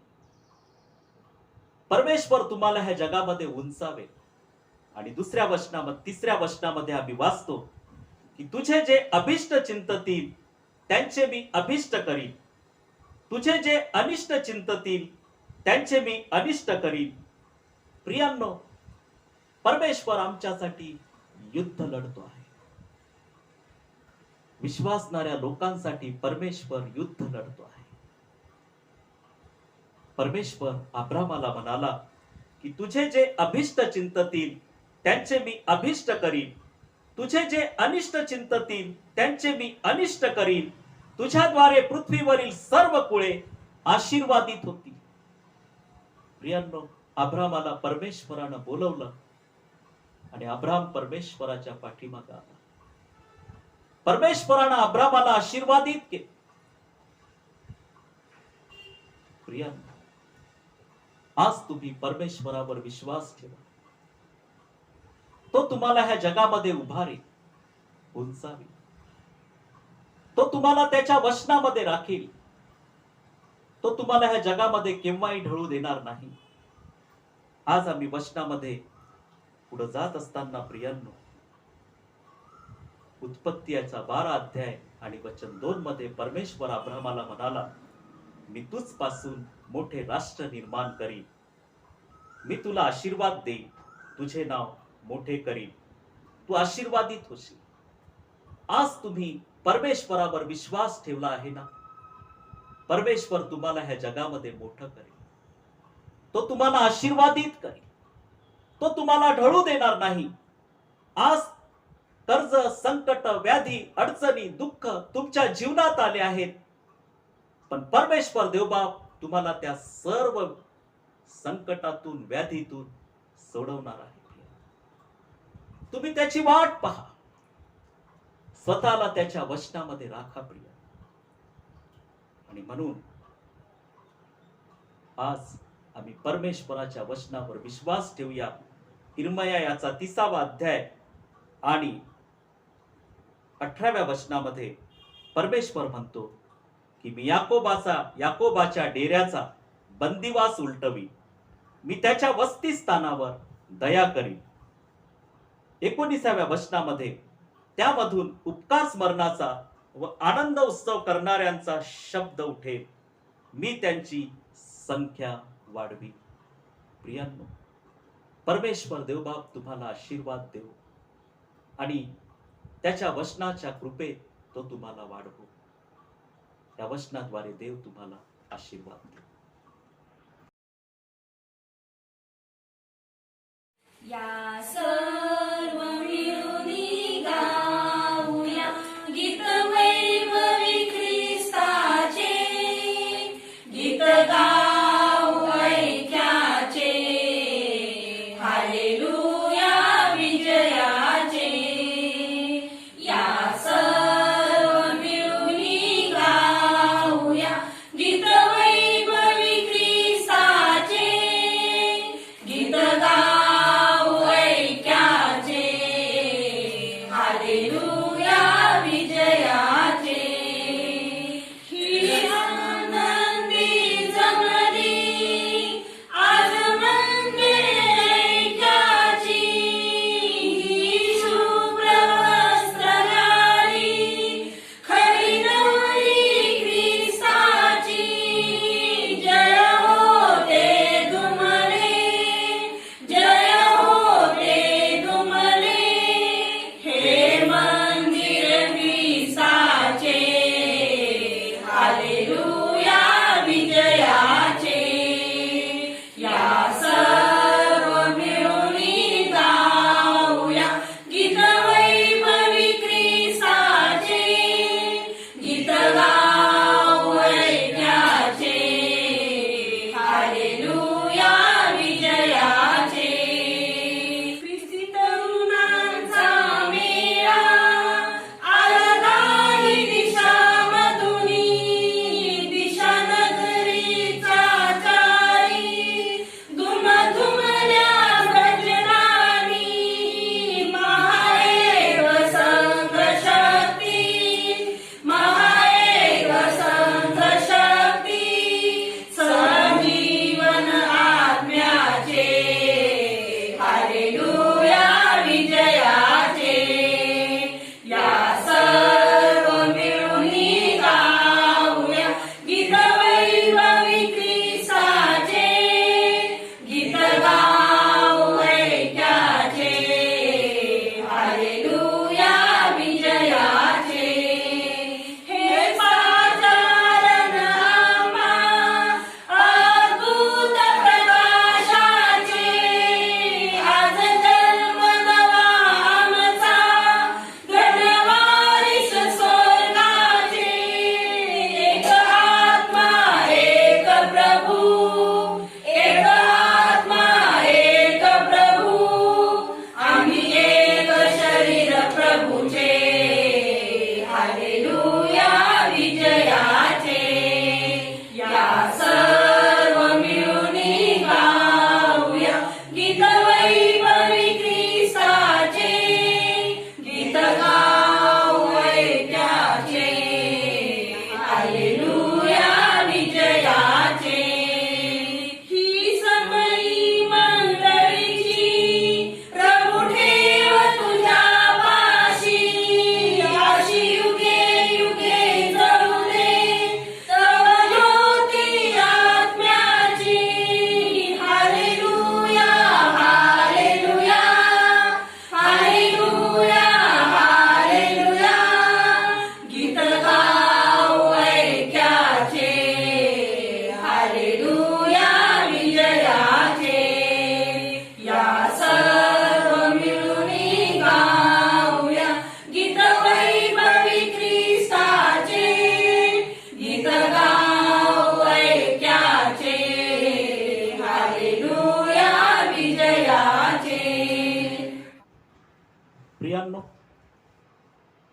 परमेश्वर तुम्हाला ह्या जगामध्ये उंचावेल. आणि तिसऱ्या वचनामध्ये आम्ही वाचतो की तुझे जे अभिष्ट चिंततील त्यांचे मी अभिष्ट करीन, तुझे जे अनिष्ट चिंततील त्यांचे मी अनिष्ट करीन. प्रियांनो, परमेश्वर आमच्यासाठी युद्ध लढतो आहे. विश्वासणाऱ्या लोकांसाठी परमेश्वर युद्ध लढतो आहे. परमेश्वर अब्रामाला म्हणाला की तुझे जे अभिष्ट चिंततील त्यांचे मी अभिष्ट करीन, तुझे जे अनिष्ट चिंततील त्यांचे मी अनिष्ट करीन. तुझ्याद्वारे पृथ्वीवरील सर्व कुळे आशीर्वादित होतील. प्रियांनो, अब्रामाला परमेश्वरानं बोलवलं आणि अब्राम परमेश्वराच्या पाठीमागे आला. परमेश्वरानं अब्रामाला आशीर्वादित केले. प्रियांनो, आज तुम्ही परमेश्वरावर विश्वास ठेवा. तो तुम्हाला ह्या जगामध्ये उभारेल, उंचावेल. तो तुम्हाला त्याच्या वचनामध्ये राखील. तो तुम्हाला ह्या जगामध्ये केव्हाही ढळू देणार नाही. आज आम्ही वचनामध्ये पुढे जात असताना प्रियांनो, उत्पत्तीचा 12 अध्याय आणि वचन 2 मध्ये परमेश्वर अब्रामाला म्हणाला, मी तुझ पासून मोठे राष्ट्र निर्माण करीन, मी तुला आशीर्वाद देईन, तुझे नाव मोठे करीन, तू आशीर्वादित होशील. आज तुम्ही परमेश्वरावर विश्वास ठेवला आहे ना? परमेश्वर तुम्हाला ह्या जगामध्ये मोठं करेल. तो तुम्हाला आशीर्वादित करेल. तो तुम्हाला ढळू देणार नाही. आज कर्ज, संकट, व्याधी, अडचणी, दुःख तुमच्या जीवनात आले आहेत, पण परमेश्वर देवबाप तुम्हाला त्या सर्व संकटातून, व्याधीतून सोडवणार आहे. तुम्ही त्याची वाट पहा. स्वतःला त्याच्या वचनामध्ये राखा प्रिय. आणि म्हणून आज आम्ही परमेश्वराच्या वचनावर विश्वास ठेवूया. इर्मया याचा 30वा अध्याय आणि 18व्या वचनामध्ये परमेश्वर म्हणतो की मी याकोबाच्या डेऱ्याचा बंदिवास उलटवी, मी त्याच्या वसतिस्थानावर दया करीन. 19व्या वचनामध्ये त्यामधून उपकार स्मरणाचा व आनंद उत्सव करणाऱ्यांचा शब्द उठेल, मी त्यांची संख्या वाढवी. प्रियांनो, परमेश्वर देवबाप तुम्हाला आशीर्वाद देव आणि त्याच्या वचनाच्या कृपेत तो तुम्हाला वाढवो. या वचनाद्वारे देव तुम्हाला आशीर्वाद देव. या सर्व मिळूनी गाऊया गीत वैभवी ख्रिस्ताचे, गीत गाऊ ऐक्याचे, हालेलुया विजयाचे. या सर्व मिळूनी गाऊया गीत वैभवी ख्रिस्ताचे, गीत गाऊ ऐक्याचे, हालेलुया विजयाचे. ही आनंदी जमली आज मंदिरे ऐक्याची, ही शुभ्र वस्त्र घाली खरी नवरी ख्रिस्ताची. जय हो ते दुमले, जय हो ते दुमले, हे मन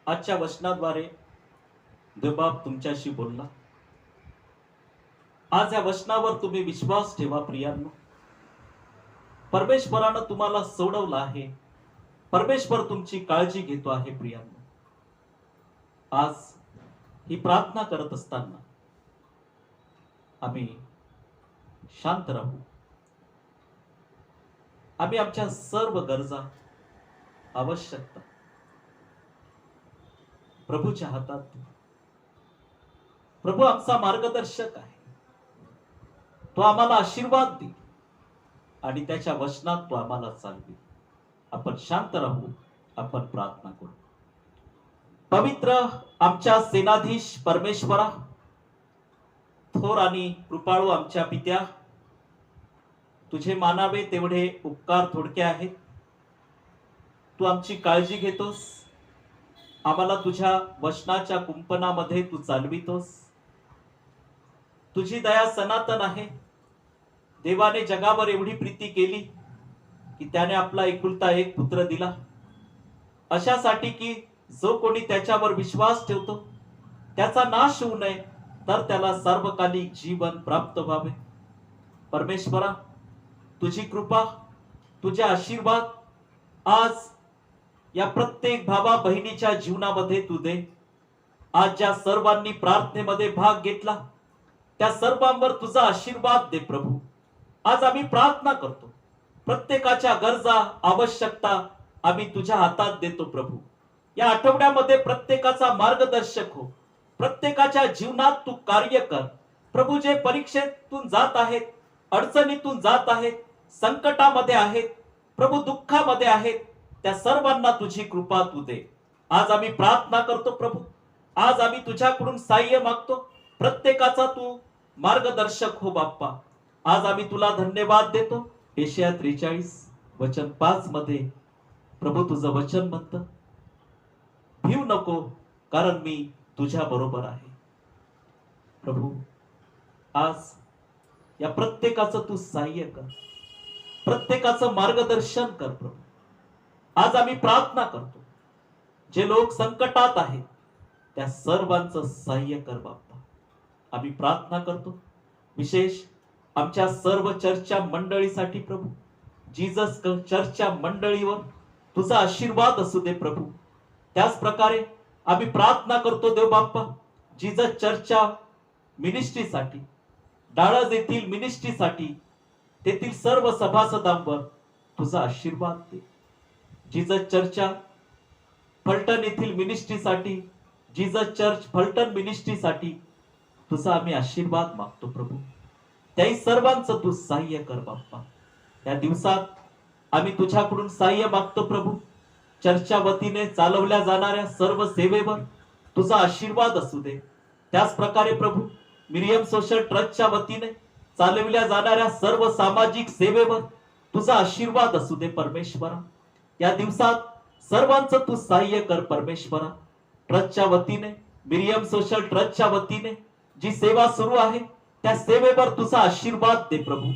आजच्या वचनाद्वारे देवबाप तुमच्याशी बोलला. आज या वचनावर तुम्ही विश्वास ठेवा प्रियांनो. परमेश्वरानं तुम्हाला सोडवलं आहे. परमेश्वर तुमची काळजी घेतो आहे प्रियांनो. आज ही प्रार्थना करत असताना आम्ही शांत राहू. आम्ही आमच्या सर्व गरजा, आवश्यकता प्रभूच्या हातात देऊ. प्रभू आमचा मार्गदर्शक आहे. तो आम्हाला आशीर्वाद देईल आणि त्याच्या वचनात तो आम्हाला चालवेल. आपण शांत राहू. आपण प्रार्थना करू. पवित्र आमच्या सेनाधीश परमेश्वरा, थोर आणि कृपाळू आमच्या पित्या, तुझे मानावे तेवढे उपकार थोडके आहेत. तू आमची काळजी घेतोस. आम्हाला तुझ्या वचनाच्या कुंपणामध्ये तू चालवितोस. तुझी दया सनातन आहे. देवाने जगावर एवढी प्रीती केली की त्याने आपला एकुलता एक पुत्र दिला, अशासाठी की जो कोणी त्याच्यावर विश्वास ठेवतो त्याचा नाश होऊ नये, तर त्याला सार्वकालिक जीवन प्राप्त व्हावे. परमेश्वरा, तुझी कृपा, तुझे आशीर्वाद आज या प्रत्येक भावा बहिणीच्या जीवनामध्ये तू दे. आज ज्या सर्वांनी प्रार्थनेमध्ये भाग घेतला त्या सर्वांवर तुझा आशीर्वाद दे प्रभू. आज आम्ही प्रार्थना करतो. प्रत्येकाच्या गरजा, आवश्यकता आम्ही तुझ्या हातात देतो प्रभू. या आठवड्यामध्ये प्रत्येकाचा मार्गदर्शक हो. प्रत्येकाच्या जीवनात तू कार्य कर प्रभू. जे परीक्षेतून जात आहेत, अडचणीतून जात आहेत, संकटामध्ये आहेत प्रभू, दुःखामध्ये आहेत, त्या सर्वांना तुझी कृपा तू दे. आज आम्ही प्रार्थना करतो प्रभू. आज आम्ही तुझ्याकडून सहाय्य मागतो. प्रत्येकाचा तू मार्गदर्शक हो बाप्पा. आज आम्ही तुला धन्यवाद देतो. यशाया 43 वचन 5 मध्ये प्रभू तुझं वचन म्हणतं, भिऊ नको कारण मी तुझ्या बरोबर आहे. प्रभू, आज या प्रत्येकाचं तू सहाय्य कर. प्रत्येकाचं मार्गदर्शन कर प्रभू. आज आम्ही प्रार्थना करतो. जे लोक संकटात आहेत त्या सर्वांचं सहाय्य कर बाप्पा. आम्ही प्रार्थना करतो विशेष आमच्या सर्व चर्चा मंडळीसाठी प्रभू. जीसस चर्चा मंडळीवर तुझा आशीर्वाद असू दे प्रभू. त्याच प्रकारे आम्ही प्रार्थना करतो देव बाप्पा, जीसस चर्चा मिनिस्ट्रीसाठी, डाळज येथील मिनिस्ट्रीसाठी, तेथील सर्व सभासदांवर तुझा आशीर्वाद दे. जीसस चर्चा फलटण येथील मिनिस्ट्रीसाठी, जीसस चर्च फलटण मिनिस्ट्रीसाठी तुझा आम्ही आशीर्वाद मागतो प्रभू. त्याही सर्वांचं तू सहाय्य कर बाप्पा. या दिवसात आम्ही तुझ्याकडून सहाय्य मागतो प्रभू. चर्चा वतीने चालवल्या जाणाऱ्या सर्व सेवेवर तुझा आशीर्वाद असू दे. त्याच प्रकारे प्रभू मिरियम सोशल ट्रस्टच्या वतीने चालवल्या जाणाऱ्या सर्व सामाजिक सेवेवर तुझा आशीर्वाद असू दे परमेश्वरा. या दिवसात सर्वांचं तू सहाय्य कर परमेश्वरा. ट्रस्टच्या वतीने, मिरियम सोशल ट्रस्टच्या वतीने जी सेवा सुरू आहे त्या सेवेवर तुझा आशीर्वाद दे प्रभू.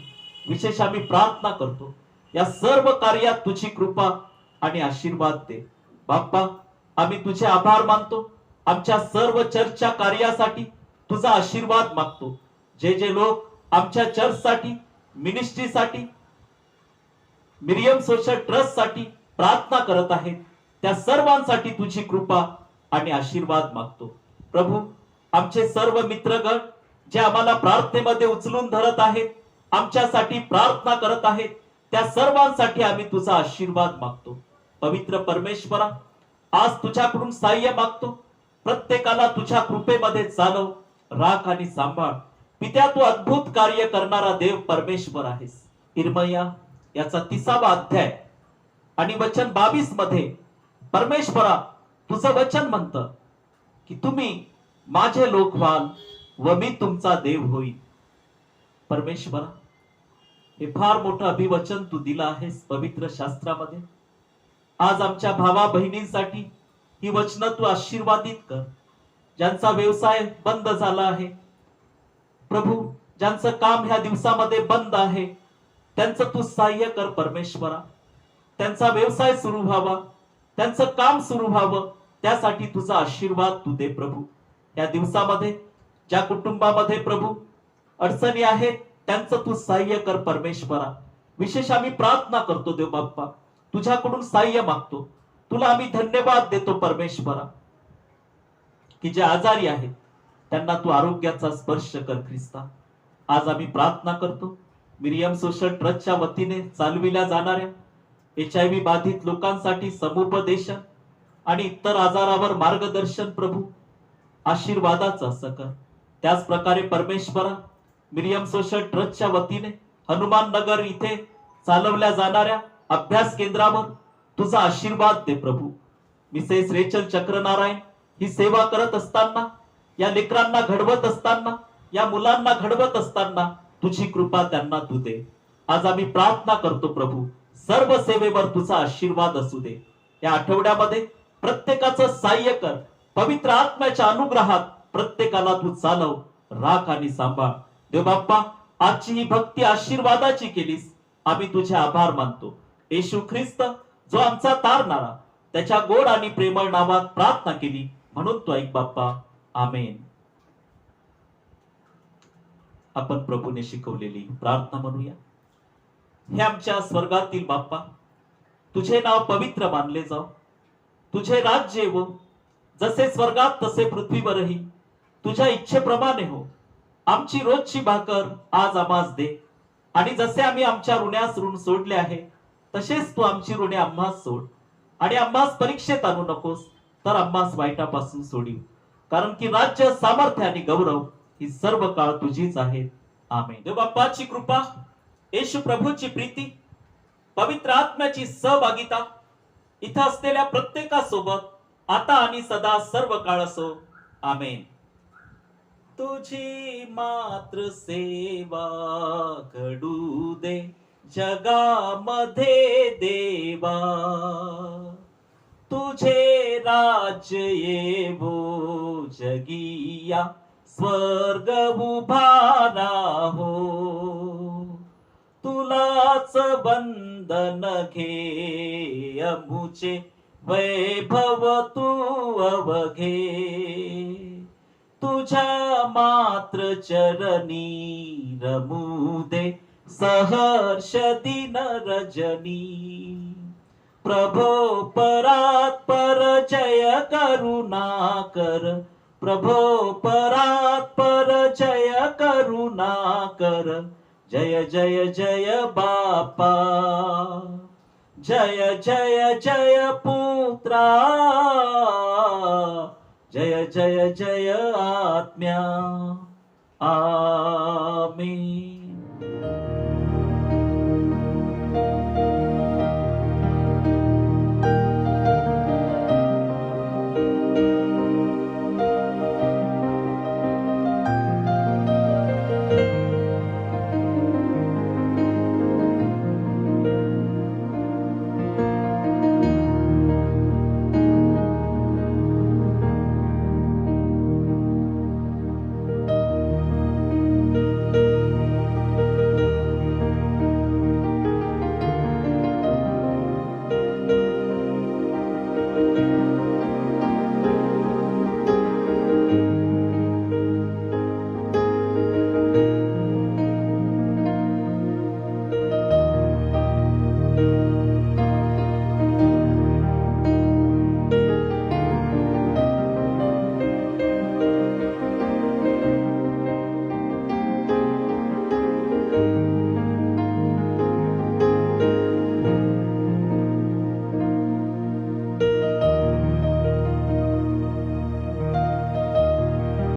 विशेष आम्ही प्रार्थना करतो या सर्व कार्यात तुझी कृपा आणि आशीर्वाद दे बाप्पा. आम्ही तुझे आभार मानतो. आमच्या सर्व चर्चच्या कार्यासाठी तुझा आशीर्वाद मागतो. जे जे लोक आमच्या चर्चसाठी, मिनिस्ट्रीसाठी, मिरियम सोशल ट्रस्टसाठी प्रार्थना करत आहेत त्या सर्वांसाठी तुझी कृपा आणि आशीर्वाद मागतो प्रभू. आमचे सर्व मित्रगण जे आम्हाला प्रार्थनेमध्ये उचलून धरत आहेत, आमच्यासाठी प्रार्थना करत आहेत, त्या सर्वांसाठी आम्ही तुझा आशीर्वाद मागतो. पवित्र परमेश्वरा, आज तुझ्याकडून सहाय्य मागतो. प्रत्येकाला तुझ्या कृपेमध्ये चालव, राख आणि सांभाळ. पित्या, तू अद्भुत कार्य करणारा देव परमेश्वर आहेस. इर्मया याचा 30वा अध्याय आणि वचन 22 मध्ये परमेश्वरा तुझं वचन म्हणतं की तुम्ही माझे लोक व्हाल व मी तुमचा देव होईल. परमेश्वरा, हे फार मोठं अभिवचन तू दिलं आहेस पवित्र शास्त्रामध्ये. आज आमच्या भावा बहिणींसाठी ही वचनं तू आशीर्वादित कर. ज्यांचा व्यवसाय बंद झाला आहे प्रभू, ज्यांचं काम ह्या दिवसामध्ये बंद आहे, त्यांचं तू सहाय्य कर परमेश्वरा. त्यांचा व्यवसाय सुरू व्हावा, त्यांचं काम सुरू व्हावं, त्यासाठी तुझा आशीर्वाद तू दे प्रभू. या दिवसामध्ये ज्या कुटुंबामध्ये प्रभू अडचणी आहेत त्यांचं तू सहाय्य कर परमेश्वरा. विशेष आम्ही प्रार्थना करतो देव बाप्पा, तुझ्याकडून सहाय्य मागतो. तुला आम्ही धन्यवाद देतो परमेश्वरा की जे आजारी आहेत त्यांना तू आरोग्याचा स्पर्श कर ख्रिस्ता. आज आम्ही प्रार्थना करतो मिरियम सोशल ट्रस्टच्या वतीने चालविल्या जाणाऱ्या HIV बाधित लोकांसाठी समुपदेशन आणि इतर आजारावर मार्गदर्शन प्रभू आशीर्वादाचं असं कर. त्याच प्रकारे परमेश्वरा मिरियम सोशल ट्रस्टच्या वतीने हनुमान नगर इथे चालवल्या जाणाऱ्या अभ्यास केंद्रावर तुझा आशीर्वाद दे प्रभू. मिसेस रेचल चक्रनारायण ही सेवा करत असताना, या लेकरांना घडवत असताना, या मुलांना घडवत असताना तुझी कृपा त्यांना तू दे. आज आम्ही प्रार्थना करतो प्रभू, सर्व सेवेवर तुझा आशीर्वाद असू दे. या आठवड्यामध्ये प्रत्येकाचं सहाय्य कर. पवित्र आत्म्याच्या अनुग्रहात प्रत्येकाला तू चालव, राख आणि सांभाळ. देव बाप्पा, आजची ही भक्ती आशीर्वादाची केलीस, आम्ही तुझे आभार मानतो. येशू ख्रिस्त जो आमचा तारणारा, त्याच्या गोड आणि प्रेमळ नावात प्रार्थना केली म्हणून तो ऐक बाप्पा. आमेन. आपण प्रभूने शिकवलेली प्रार्थना म्हणूया. हे आमच्या स्वर्गातील बाप्पा, तुझे नाव पवित्र मानले जाव, तुझे राज्य येवो, जसे स्वर्गात तसे पृथ्वीवरही. तुझ्या इच्छेप्रमाणे हो. आमची रोजची भाकर आज आम्हास दे, आणि जसे आम्ही आमच्या ऋण्यास ऋण सोडले आहे तसेच तू आमची ऋणे आम्हास सोड, आणि आम्हास परीक्षेत आणू नकोस, तर आम्हास वाईटापासून सोडीव. कारण की राज्य, सामर्थ्य आणि गौरव ही सर्व काळ तुझीच आहे. आमेन. देव बाप्पाची कृपा, येशू प्रभूची प्रीती, पवित्र आत्म्याची सहभागिता इथं असलेल्या प्रत्येकासोबत आता आणि सदा सर्व काळ असो. आमेन. तुझी मात्र सेवा घडू दे जगामध्ये देवा, तुझे राज्य येवो जगिया, स्वर्ग उभारा हो. तुलाच बंधन घे अमुचे, वैभव तू अवघे. तुझ्या मात्र चरणी रमू दे सहर्ष दिन रजनी. प्रभो परात पर जय करुणा कर, प्रभो परात पर जय करुणा कर. जय जय जय बापा, जय जय जय पुत्रा, जय जय जय आत्म्या. आमेन.